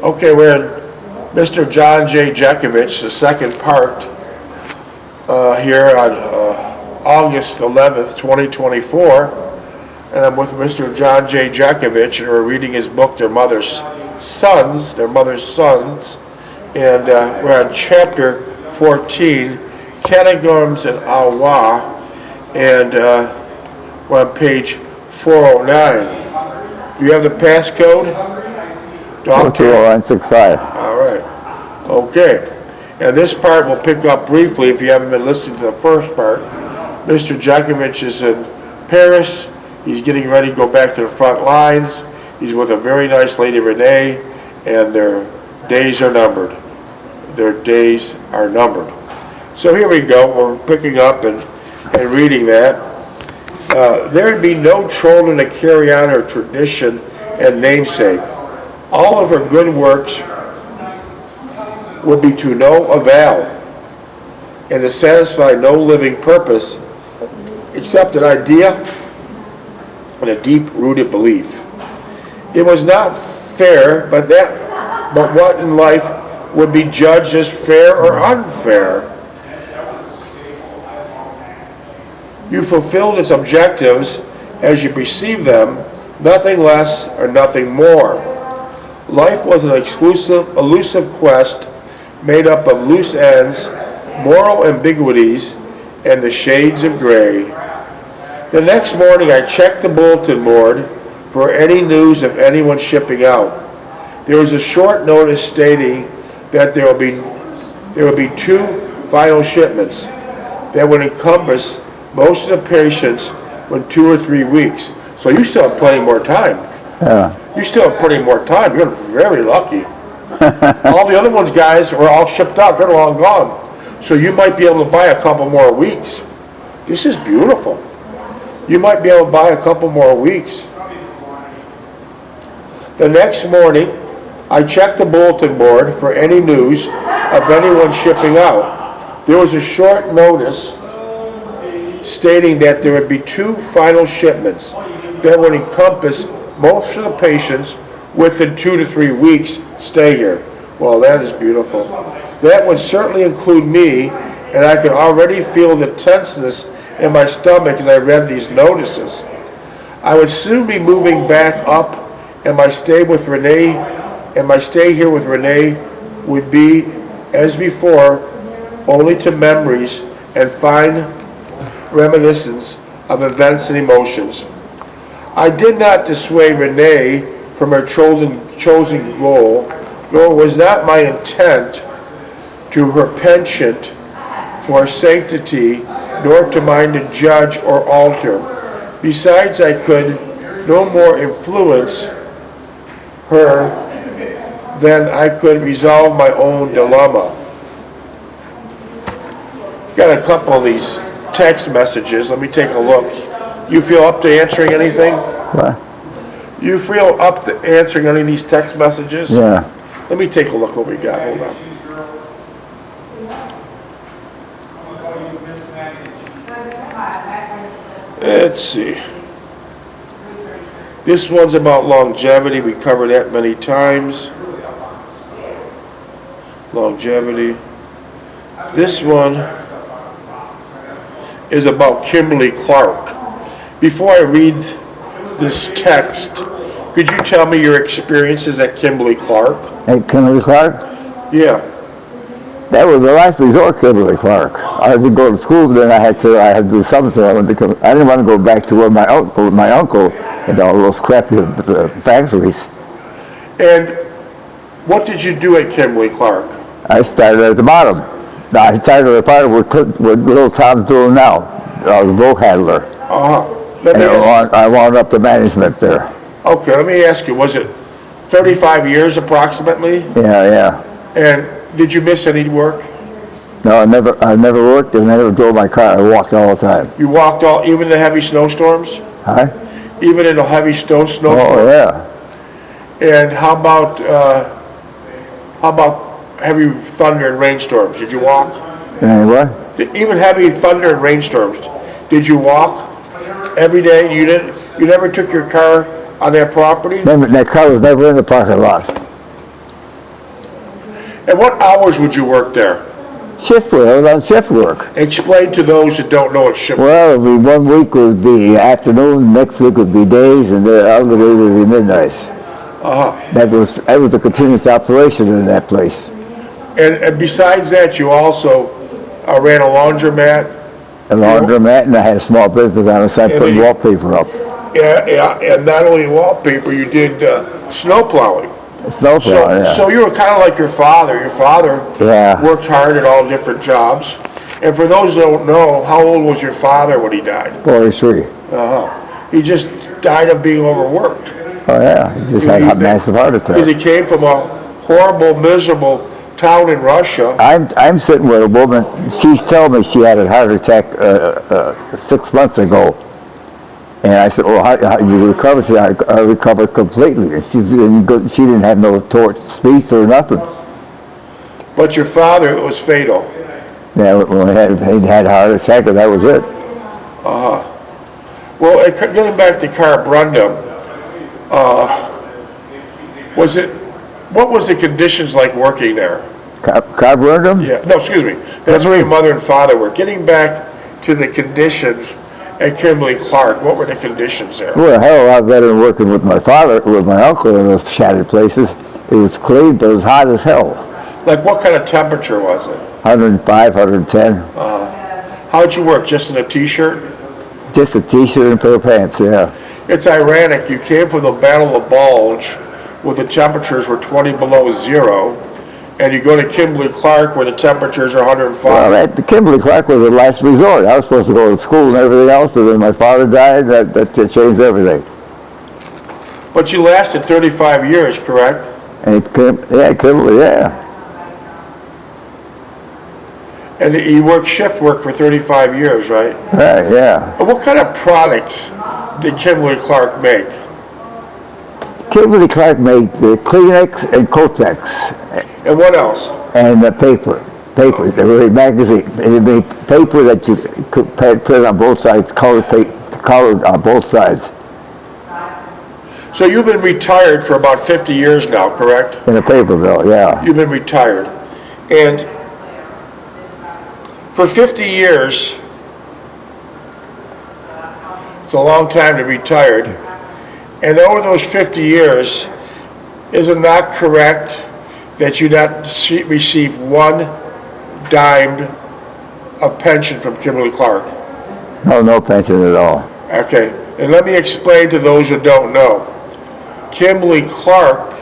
Okay, we're in Mr. John J. Jeckovich, the second part, here on August 11th, 2024. And I'm with Mr. John J. Jeckovich, and we're reading his book, Their Mother's Sons. And we're on chapter 14, Catacombs and Alwa, and we're on page 409. Do you have the passcode? 42165. All right. Okay. And this part we'll pick up briefly if you haven't been listening to the first part. Mr. Jeckovich is in Paris. He's getting ready to go back to the front lines. He's with a very nice lady, Renee, and their days are numbered. So here we go. We're picking up and reading that. There'd be no children to carry on her tradition and namesake. All of her good works would be to no avail, and to satisfy no living purpose except an idea and a deep-rooted belief. It was not fair, but what in life would be judged as fair or unfair. You fulfilled its objectives as you perceived them, nothing less or nothing more. Life was an elusive quest made up of loose ends, moral ambiguities, and the shades of gray. The next morning I checked the bulletin board for any news of anyone shipping out. There was a short notice stating that there would be 2 final shipments that would encompass most of the patients in 2 or 3 weeks. So you still have plenty more time. Yeah. You still have plenty more time. You're very lucky. All the other ones, guys, were all shipped out. They're long gone. So you might be able to buy a couple more weeks. This is beautiful. You might be able to buy a couple more weeks. The next morning, I checked the bulletin board for any news of anyone shipping out. There was a short notice stating that there would be 2 final shipments that would encompass most of the patients within 2 to 3 weeks stay here. Well, that is beautiful. That would certainly include me, and I could already feel the tenseness in my stomach as I read these notices. I would soon be moving back up, and my stay here with Renee would be, as before, only to memories and fine reminiscence of events and emotions. I did not dissuade Renee from her chosen goal, nor was not my intent to her penchant for sanctity, nor to mine to judge or alter. Besides, I could no more influence her than I could resolve my own dilemma. Got a couple of these text messages. Let me take a look. You feel up to answering anything? What? You feel up to answering any of these text messages? Yeah. Let me take a look what we got. Hold on. Let's see. This one's about longevity. We covered that many times. Longevity. This one is about Kimberly-Clark. Before I read this text, could you tell me your experiences at Kimberly-Clark? At Kimberly-Clark? Yeah. That was the last resort, Kimberly-Clark. I had to go to school, but then I had to do something. I didn't want to go back to where my uncle and all those crappy factories. And what did you do at Kimberly-Clark? I started at the bottom. I started at the bottom what little Tom's doing now. I was a boat handler. And I wound up the management there. Okay, let me ask you, was it 35 years approximately? Yeah. And did you miss any work? No, I never worked and I never drove my car. I walked all the time. You walked even in the heavy snowstorms? Huh? Even in the heavy snowstorms? Oh, yeah. And how about heavy thunder and rainstorms? Did you walk? And what? Even heavy thunder and rainstorms. Did you walk every day? You never took your car on that property? That car was never in the parking lot. And what hours would you work there? Shift work, I was on shift work. Explain to those that don't know what shift. Well, it'd be 1 week would be afternoon, next week would be days, and the other week would be midnights. That was a continuous operation in that place. And besides that, you also ran a laundromat. A laundromat, and I had a small business on the side putting wallpaper up. Yeah, and not only wallpaper, you did snow plowing. Snow plowing, yeah. So you were kind of like your father. Your father worked hard at all different jobs. And for those that don't know, how old was your father when he died? 43. He just died of being overworked. Oh yeah, he just had a massive heart attack. Because he came from a horrible, miserable town in Russia. I'm sitting with a woman, she's telling me she had a heart attack 6 months ago. And I said, well, how did you recover? She said, I recovered completely. And she didn't have no torch speech or nothing. But your father, it was fatal. Yeah, when he had a heart attack, and that was it. Well, getting back to Carbrundum, what was the conditions like working there? Carbrundum? Yeah, no, excuse me. That's where your mother and father were. Getting back to the conditions at Kimberly-Clark, what were the conditions there? Well, a hell of a lot better than working with my father, with my uncle in those shattered places. It was clean, but it was hot as hell. Like what kind of temperature was it? 105, 110. How'd you work, just in a t-shirt? Just a t-shirt and a pair of pants, yeah. It's ironic, you came from the Battle of Bulge, where the temperatures were 20 below zero, and you go to Kimberly-Clark where the temperatures are 105. Well, the Kimberly-Clark was the last resort. I was supposed to go to school and everything else, and then my father died. That just changed everything. But you lasted 35 years, correct? And Kimberly, yeah. And you worked shift work for 35 years, right? Right, yeah. And what kind of products did Kimberly-Clark make? Kimberly-Clark made the Kleenex and Kotex. And what else? And the paper. They were a magazine. They made paper that you could put on both sides, colored on both sides. So you've been retired for about 50 years now, correct? In a paper mill, yeah. You've been retired. And for 50 years, it's a long time to be retired. And over those 50 years, is it not correct that you not receive one dime of pension from Kimberly-Clark? No pension at all. Okay, and let me explain to those who don't know. Kimberly-Clark,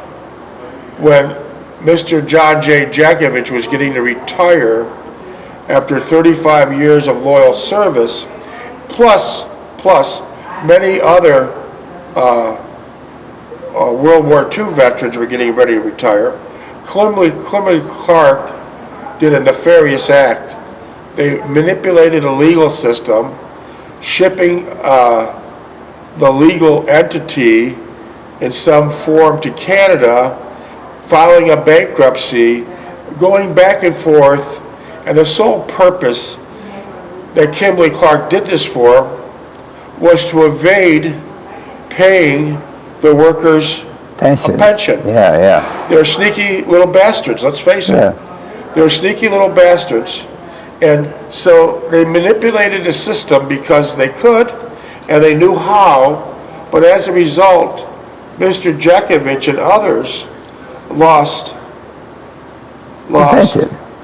when Mr. John J. Jeckovich was getting to retire after 35 years of loyal service, plus many other World War II veterans were getting ready to retire, Kimberly-Clark did a nefarious act. They manipulated a legal system, shipping the legal entity in some form to Canada, filing a bankruptcy, going back and forth, and the sole purpose that Kimberly-Clark did this for was to evade paying the workers a pension. Yeah. They're sneaky little bastards, let's face it. Yeah. They're sneaky little bastards. And so they manipulated the system because they could, and they knew how, but as a result, Mr. Jeckovich and others lost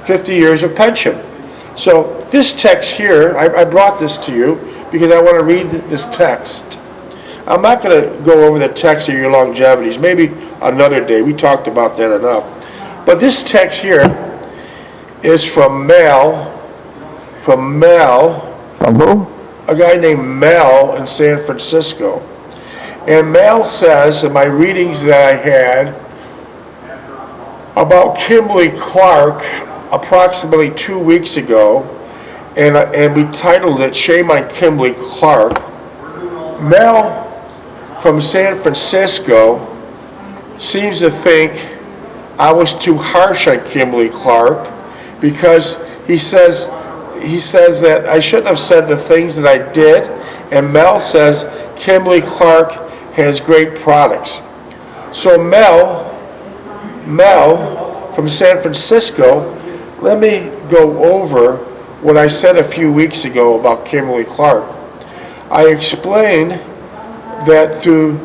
50 years of pension. So this text here, I brought this to you because I want to read this text. I'm not going to go over the text of your longevities, maybe another day. We talked about that enough. But this text here is from Mel. From who? A guy named Mel in San Francisco. And Mel says, in my readings that I had about Kimberly-Clark approximately 2 weeks ago, and we titled it, Shame on Kimberly-Clark. Mel from San Francisco seems to think I was too harsh on Kimberly-Clark because he says that I shouldn't have said the things that I did, and Mel says Kimberly-Clark has great products. So Mel from San Francisco, let me go over what I said a few weeks ago about Kimberly-Clark. I explained that through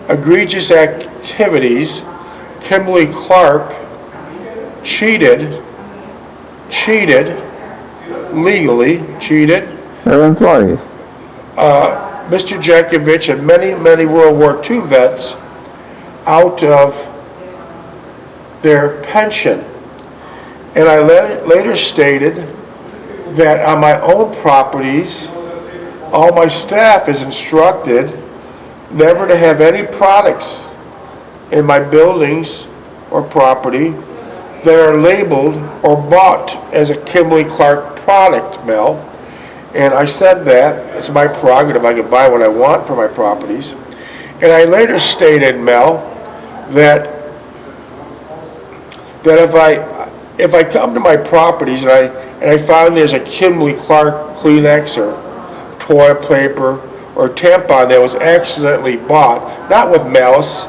egregious activities, Kimberly-Clark cheated Their employees. Mr. Jeckovich and many World War II vets out of their pension. And I later stated that on my own properties, all my staff is instructed never to have any products in my buildings or property that are labeled or bought as a Kimberly-Clark product, Mel. And I said that it's my prerogative. I can buy what I want for my properties. And I later stated, Mel, that if I come to my properties and I find there's a Kimberly-Clark Kleenex or toilet paper or tampon that was accidentally bought, not with malice,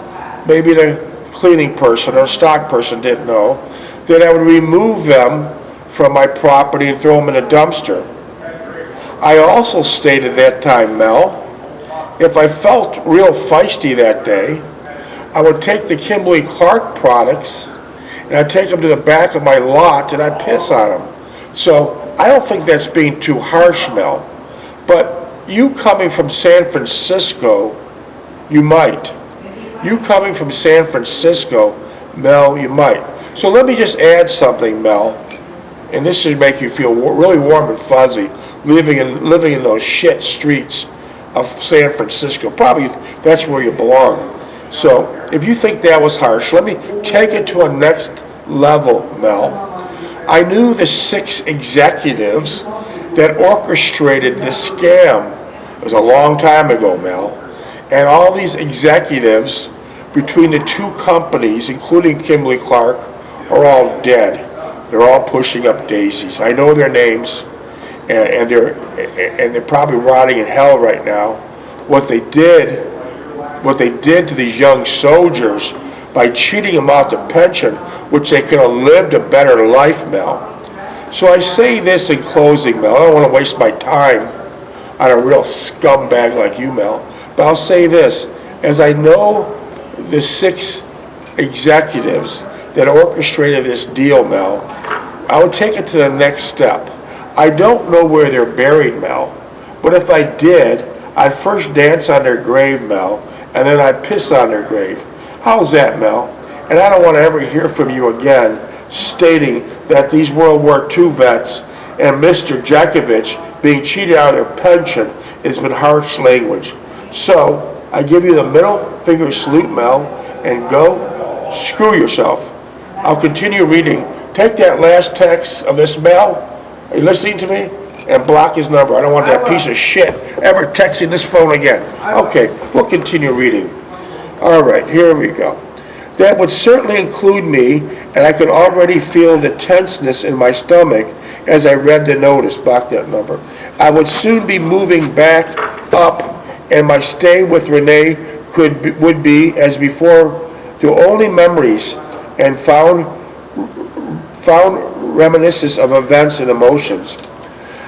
maybe the cleaning person or stock person didn't know, then I would remove them from my property and throw them in a dumpster. I also stated that time, Mel, if I felt real feisty that day, I would take the Kimberly-Clark products and I'd take them to the back of my lot and I'd piss on them. So I don't think that's being too harsh, Mel. But you coming from San Francisco, you might. You coming from San Francisco, Mel, you might. So let me just add something, Mel, and this should make you feel really warm and fuzzy, living in those shit streets of San Francisco. Probably that's where you belong. So if you think that was harsh, let me take it to a next level, Mel. I knew the 6 executives that orchestrated this scam. It was a long time ago, Mel. And all these executives between the 2 companies, including Kimberly-Clark, are all dead. They're all pushing up daisies. I know their names, and they're probably rotting in hell right now. What they did to these young soldiers by cheating them out the pension, which they could have lived a better life, Mel. So I say this in closing, Mel. I don't want to waste my time on a real scumbag like you, Mel. But I'll say this, as I know the 6 executives that orchestrated this deal, Mel, I would take it to the next step. I don't know where they're buried, Mel, but if I did, I'd first dance on their grave, Mel, and then I'd piss on their grave. How's that, Mel? And I don't want to ever hear from you again stating that these World War II vets and Mr. Jeckovich being cheated out of their pension has been harsh language. So I give you the middle finger salute, Mel, and go screw yourself. I'll continue reading. Take that last text of this Mel, are you listening to me? And block his number. I don't want that piece of shit ever texting this phone again. Okay, we'll continue reading. All right, here we go. That would certainly include me, and I could already feel the tenseness in my stomach as I read the notice. Block that number. I would soon be moving back up, and my stay with Renee would be, as before, the only memories and found reminiscences of events and emotions.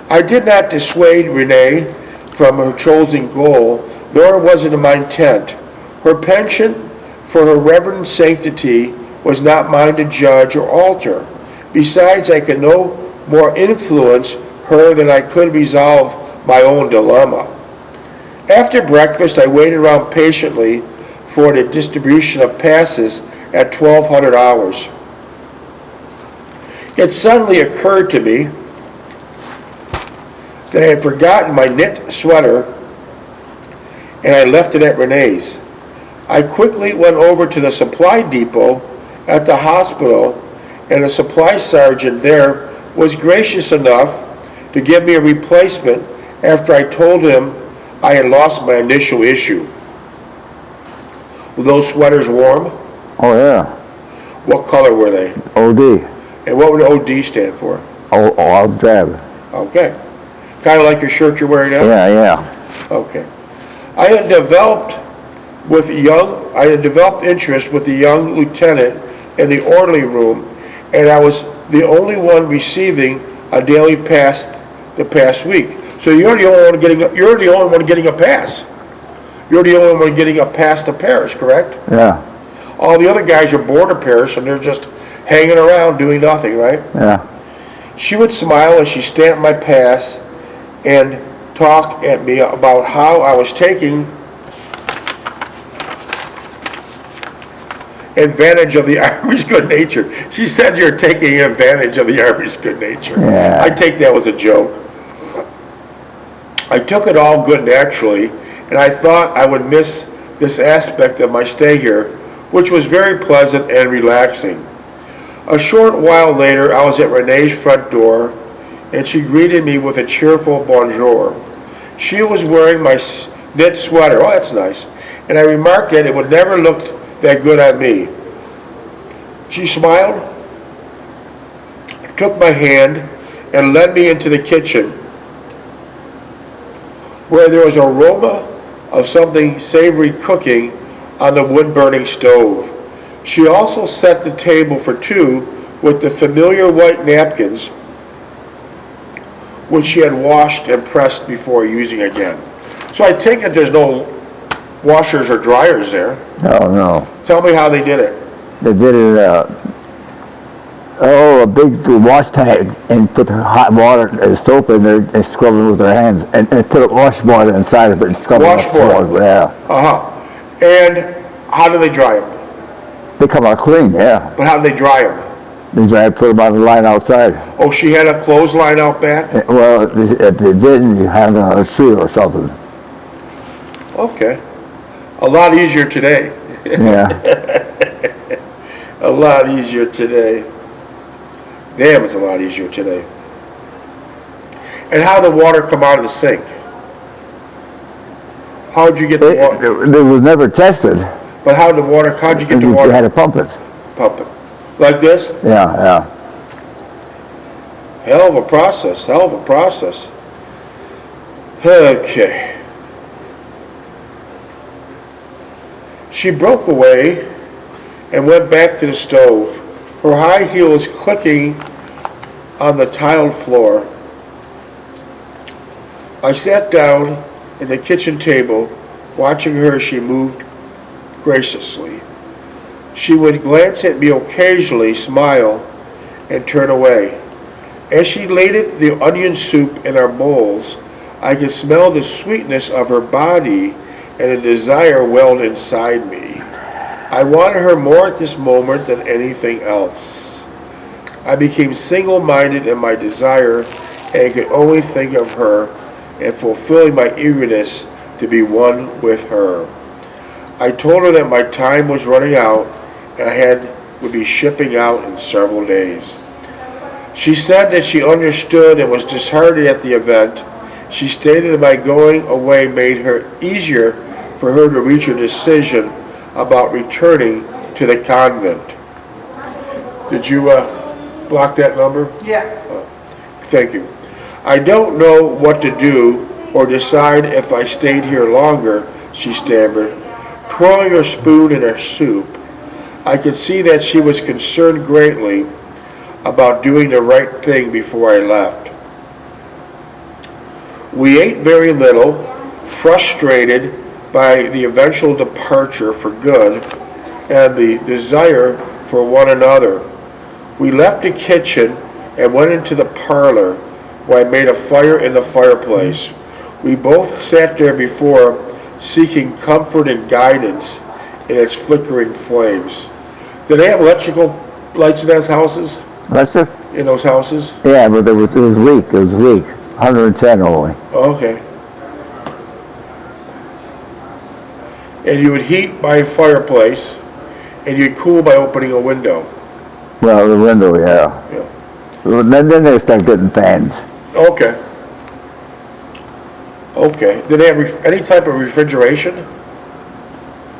I did not dissuade Renee from her chosen goal, nor was it my intent. Her penchant for her reverend sanctity was not mine to judge or alter. Besides, I could no more influence her than I could resolve my own dilemma. After breakfast, I waited around patiently for the distribution of passes at 1200 hours. It suddenly occurred to me that I had forgotten my knit sweater and I left it at Renee's. I quickly went over to the supply depot at the hospital, and the supply sergeant there was gracious enough to give me a replacement after I told him I had lost my initial issue. Were those sweaters warm? Oh, yeah. What color were they? OD. And what would OD stand for? All drab. Okay. Kind of like your shirt you're wearing now? Yeah. Okay. I had developed interest with the young lieutenant in the orderly room, and I was the only one receiving a daily pass the past week. So you're the only one getting a pass. You're the only one getting a pass to Paris, correct? Yeah. All the other guys are bored of Paris and they're just hanging around doing nothing, right? Yeah. She would smile as she stamped my pass and talk at me about how I was taking advantage of the Army's good nature. She said you're taking advantage of the Army's good nature. Yeah. I take that as a joke. I took it all good naturally, and I thought I would miss this aspect of my stay here, which was very pleasant and relaxing. A short while later, I was at Renee's front door, and she greeted me with a cheerful bonjour. She was wearing my knit sweater, oh that's nice, and I remarked that it would never look that good on me. She smiled, took my hand, and led me into the kitchen, where there was an aroma of something savory cooking on the wood-burning stove. She also set the table for two with the familiar white napkins, which she had washed and pressed before using again. So I take it there's no washers or dryers there. No. Tell me how they did it. They did it, a big wash pad and put the hot water and soap in there and scrub it with their hands and put wash water inside of it and scrub it with Washboard. Yeah. And how do they dry them? They come out clean, yeah. But how do they dry them? They dry, put them on the line outside. Oh, she had a clothesline out back? Well, if they didn't, you have them on a tree or something. Okay. A lot easier today. Yeah. A lot easier today. Damn, it's a lot easier today. And how did the water come out of the sink? How'd you get the water? It was never tested. But how'd you get the You water? had to pump it. Pump it. Like this? Yeah. Hell of a process, Okay. She broke away and went back to the stove. Her high heels clicking on the tiled floor. I sat down at the kitchen table, watching her as she moved graciously. She would glance at me occasionally, smile, and turn away. As she ladled the onion soup in our bowls, I could smell the sweetness of her body and a desire welled inside me. I wanted her more at this moment than anything else. I became single-minded in my desire and could only think of her and fulfilling my eagerness to be one with her. I told her that my time was running out and I would be shipping out in several days. She said that she understood and was disheartened at the event. She stated that my going away made her easier for her to reach a decision about returning to the convent. Did you block that number? Yeah. Thank you. I don't know what to do or decide if I stayed here longer, she stammered, twirling her spoon in her soup. I could see that she was concerned greatly about doing the right thing before I left. We ate very little, frustrated by the eventual departure for good and the desire for one another. We left the kitchen and went into the parlor where I made a fire in the fireplace. We both sat there before, seeking comfort and guidance in its flickering flames. Did they have electrical lights in those houses? Electric? In those houses? Yeah, but it was weak. 110 only. Oh, okay. And you would heat by a fireplace, and you'd cool by opening a window. Well, the window, yeah. Yeah. Well, then they start getting fans. Okay. Okay. Did they have any type of refrigeration?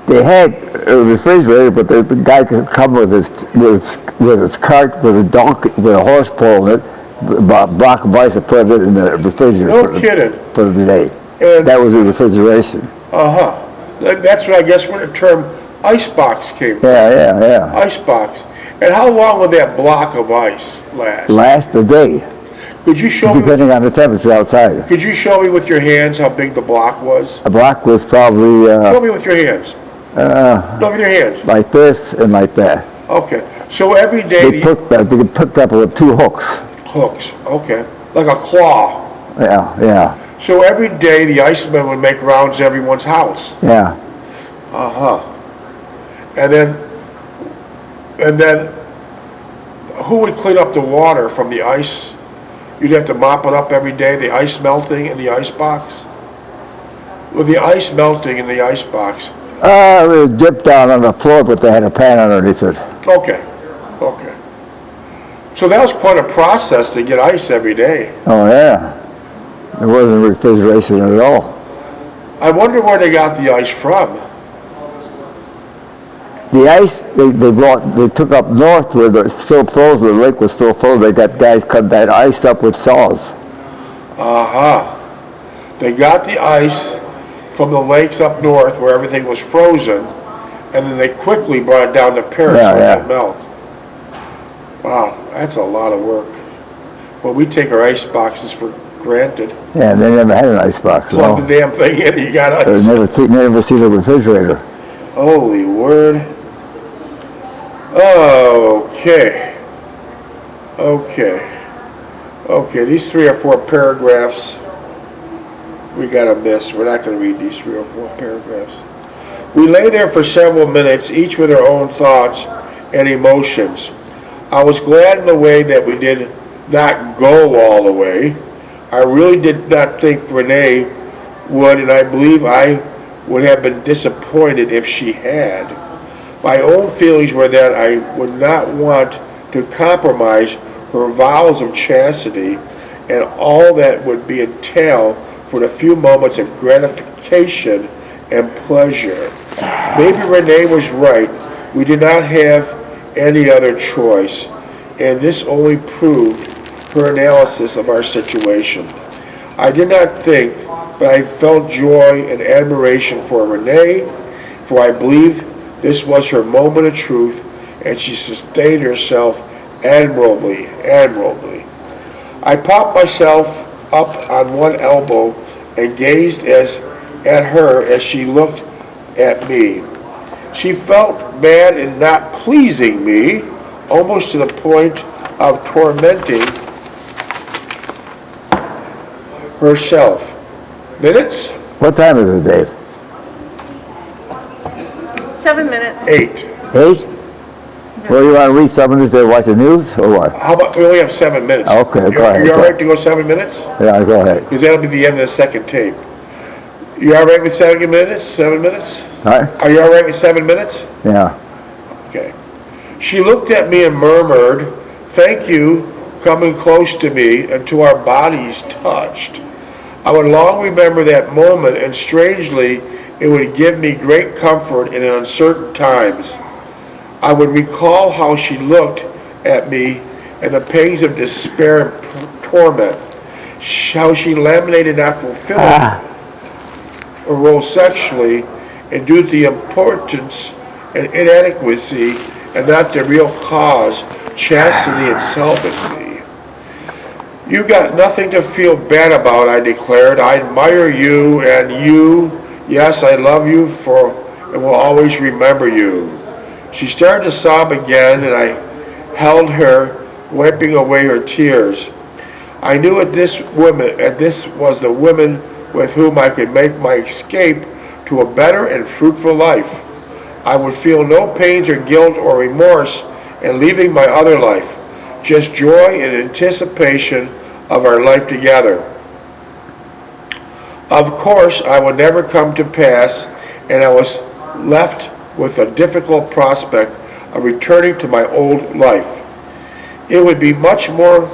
They had a refrigerator, but the guy could come with his cart with a donkey with a horse pulling it, a block of ice, and put it in the refrigerator. No kidding. For the day. And That was a refrigeration. That's what I guess when the term icebox came from. Yeah. Icebox. And how long would that block of ice last? Last a day, Could you show me? depending on the temperature outside. Could you show me with your hands how big the block was? A block was probably Show me with your hands. No, with your hands. like this and like that. Okay. So every day They put up with 2 hooks. hooks. Okay. Like a claw. Yeah. So every day the icemen would make rounds to everyone's house. Yeah. And then who would clean up the water from the ice? You'd have to mop it up every day, the ice melting in the ice box? With the ice melting in the ice box. We dipped down on the floor, but they had a pan underneath it. Okay. So that was quite a process to get ice every day. Oh, yeah. There wasn't refrigeration at all. I wonder where they got the ice from. The ice they took up north where they're still frozen, the lake was still frozen. They got guys cut that ice up with saws. They got the ice from the lakes up north where everything was frozen, and then they quickly brought it down to Paris where it melt. Wow, that's a lot of work. Well, we take our ice boxes for granted. Yeah, they never had an ice box. Plug the damn thing in, you got ice. Never seen a refrigerator. Holy word. Okay, these 3 or 4 paragraphs we gotta miss. We're not gonna read these 3 or 4 paragraphs. We lay there for several minutes, each with our own thoughts and emotions. I was glad in a way that we did not go all the way. I really did not think Renee would, and I believe I would have been disappointed if she had. My own feelings were that I would not want to compromise her vows of chastity and all that would be entailed for the few moments of gratification and pleasure. Maybe Renee was right. We did not have any other choice, and this only proved her analysis of our situation. I did not think, but I felt joy and admiration for Renee, for I believe this was her moment of truth, and she sustained herself admirably. I propped myself up on one elbow and gazed at her as she looked at me. She felt bad in not pleasing me, almost to the point of tormenting herself. Minutes? What time is it, Dave? 7 minutes. 8. 8? Well, you want to read some of this and watch the news, or what? How about, we only have 7 minutes. Okay, go ahead. You all right to go 7 minutes? Yeah, go ahead. Because that'll be the end of the second tape. You all right with 7 minutes? 7 minutes? All right? Are you all right with 7 minutes? Yeah. Okay. She looked at me and murmured, "Thank you," coming close to me until our bodies touched. I would long remember that moment, and strangely, it would give me great comfort in uncertain times. I would recall how she looked at me and the pangs of despair and torment, how she laminated not fulfilling her role sexually, and due to the importance and inadequacy and not the real cause, chastity and celibacy. You got nothing to feel bad about, I declared. I admire you, and you, yes, I love you for and will always remember you. She started to sob again, and I held her, wiping away her tears. I knew that this was the woman with whom I could make my escape to a better and fruitful life. I would feel no pains or guilt or remorse in leaving my other life, just joy and anticipation of our life together. Of course, I would never come to pass, and I was left with a difficult prospect of returning to my old life. It would be much more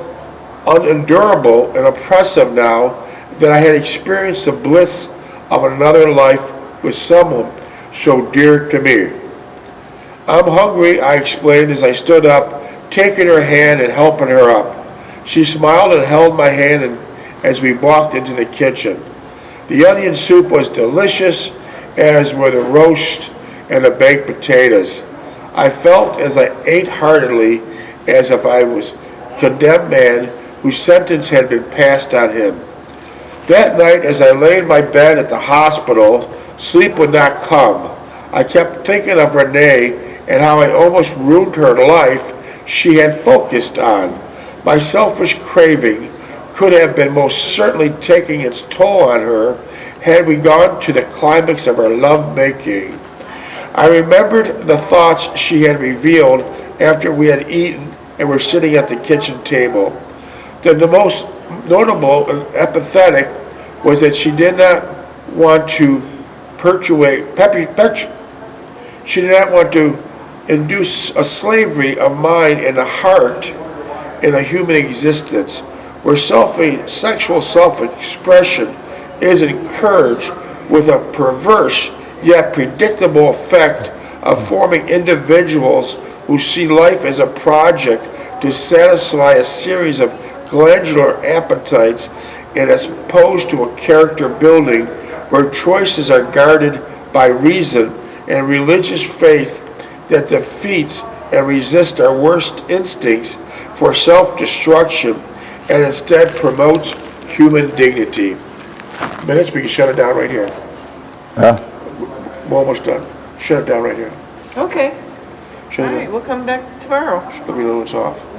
unendurable and oppressive now that I had experienced the bliss of another life with someone so dear to me. I'm hungry, I explained as I stood up, taking her hand and helping her up. She smiled and held my hand as we walked into the kitchen. The onion soup was delicious, as were the roast and the baked potatoes. I felt as I ate heartily as if I was a condemned man whose sentence had been passed on him. That night, as I lay in my bed at the hospital, sleep would not come. I kept thinking of Renee and how I almost ruined her life she had focused on. My selfish craving could have been most certainly taking its toll on her had we gone to the climax of our love-making. I remembered the thoughts she had revealed after we had eaten and were sitting at the kitchen table. The most notable and empathetic was that she did not want to she did not want to induce a slavery of mind and a heart in a human existence, where sexual self-expression is encouraged with a perverse yet predictable effect of forming individuals who see life as a project to satisfy a series of glandular appetites, and as opposed to a character building where choices are guarded by reason and religious faith that defeats and resists our worst instincts for self-destruction and instead promotes human dignity. Minutes, we can shut it down right here. Huh? We're almost done. Shut it down right here. Okay. Shut All it right, down. we'll come back tomorrow. Let me know when it's off.